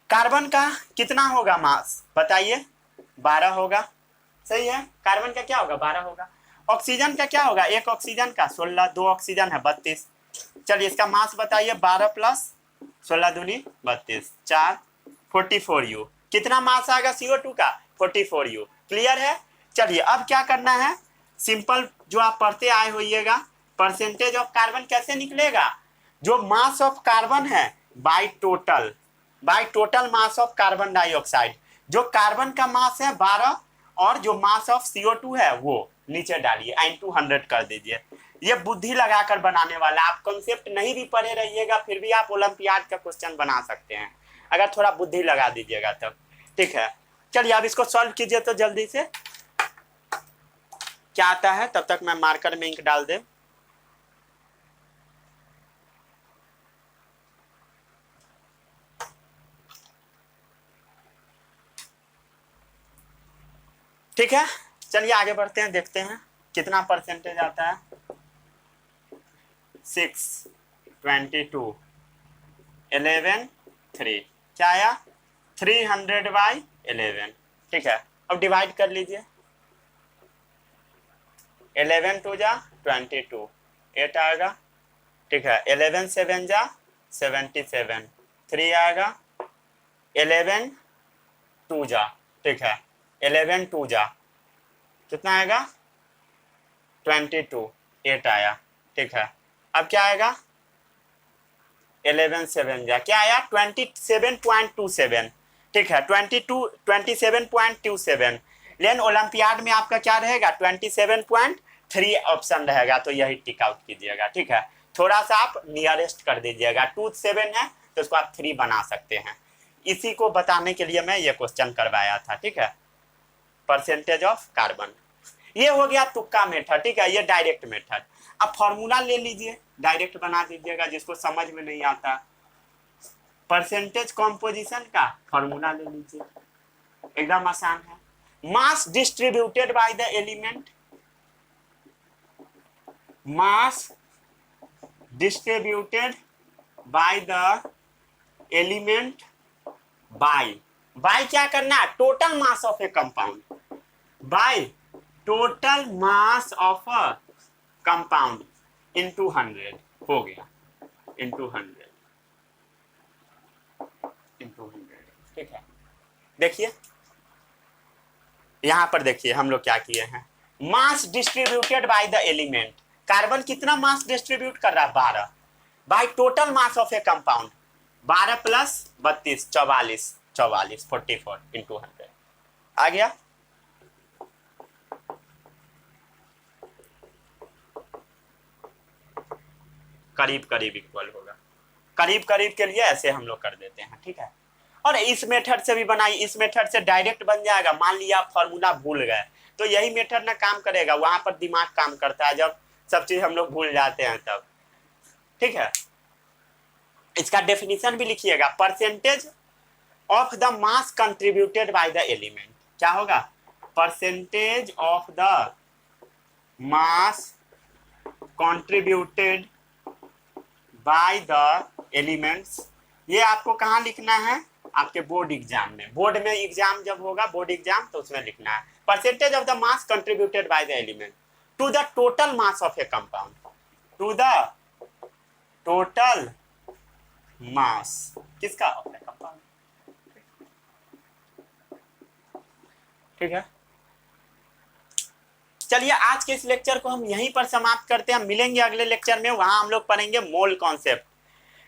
कार्बन का कितना होगा मास बताइए? 12 होगा, सही है। कार्बन का क्या होगा? 12 होगा। ऑक्सीजन का क्या होगा? एक ऑक्सीजन का 16, 2 ऑक्सीजन है 32। चलिए इसका मास बताइए, 12 प्लस 16 दूनी 32, 4 44U। कितना मास आएगा CO2 का? 44U। क्लियर है। चलिए अब क्या करना है, सिंपल जो आप पढ़ते आए होइएगा, परसेंटेज ऑफ कार्बन कैसे निकलेगा? जो मास ऑफ कार्बन है bye total mass of carbon dioxide. जो कार्बन का मास है 12 और जो मास ऑफ CO2 है वो नीचे डालिए, into 100 कर दीजिए। ये बुद्धि लगाकर बनाने वाला, आप कॉन्सेप्ट नहीं भी पढ़े रहिएगा फिर भी आप ओलंपियाड का क्वेश्चन बना सकते हैं अगर थोड़ा बुद्धि लगा दीजिएगा तब, ठीक है। चलिए अब इसको सॉल्व कीजिए तो जल्दी से, क्या आता है तब तक मैं मार्कर में इंक डाल दे। ठीक है चलिए आगे बढ़ते हैं, देखते हैं कितना परसेंटेज आता है। 6 22 11 3, क्या आया? 300/11, ठीक है। अब डिवाइड कर लीजिए, 11 2 जा 22, 8 आएगा, ठीक है। 11 7 जा 77, 3 आएगा, 11 2 जा, ठीक है। 11 2 जा कितना आएगा? 22, 8 आया, ठीक है। अब क्या आएगा? 11 7 जा क्या आया? 27.27, ठीक है। 27.27, लेकिन ओलंपियाड में आपका क्या रहेगा? 27.3 ऑप्शन रहेगा, तो यही टिक आउट कीजिएगा, ठीक है। थोड़ा सा आप नियरेस्ट कर दीजिएगा, 27 है तो उसको आप 3 बना सकते हैं। इसी को बताने के लिए मैं ये क्वेश्चन करवाया था, ठीक है। परसेंटेज ऑफ कार्बन, ये हो गया तुक्का मेथड, ठीक है। ये डायरेक्ट मेथड। अब फॉर्मूला ले लीजिए, डायरेक्ट बना दीजिएगा जिसको समझ में नहीं आता। परसेंटेज कॉम्पोजिशन का फॉर्मूला ले लीजिए, एकदम आसान है। Mass distributed by the element, mass distributed by the element by क्या करना है? Total mass of a compound, by total mass of a compound into 100 हो गया, into 100, ठीक है। देखिए यहां पर देखिए हम लोग क्या किए हैं, mass distributed by the element. Carbon कितना मास डिस्ट्रीब्यूट कर रहा है? 12 by total mass of a compound, 12 plus 32 44 44 into 100 आ गया। करीब करीब इक्वल होगा, करीब करीब के लिए ऐसे हम लोग कर देते हैं, ठीक है। और इस मेथड से भी बनाई, इस मेथड से डायरेक्ट बन जाएगा। मान लिया आप फॉर्मूला भूल गए तो यही मेथड ना काम करेगा, वहां पर दिमाग काम करता है जब सब चीज हम लोग भूल जाते हैं तब। ठीक है, इसका डेफिनेशन भी लिखिएगा, percentage of the mass contributed by the element. क्या होगा? Percentage of the mass contributed by the elements. ये आपको कहाँ लिखना है? आपके बोर्ड एग्जाम में। बोर्ड में एग्जाम जब होगा, बोर्ड एग्जाम, तो उसमें लिखना है percentage of the mass contributed by the element to the total mass of a compound, to the total mass किसका? Of a compound. ठीक है, चलिए आज के इस लेक्चर को हम यहीं पर समाप्त करते हैं। मिलेंगे अगले लेक्चर में, वहां हम लोग पढ़ेंगे मोल कॉन्सेप्ट।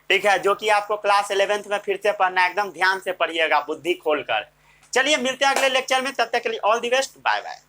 ठीक है, जो कि आपको क्लास 11th में फिर से पढ़ना है, एकदम ध्यान से पढ़िएगा, बुद्धि खोलकर। चलिए मिलते हैं अगले लेक्चर में, तब तक के लिए all the best, bye bye.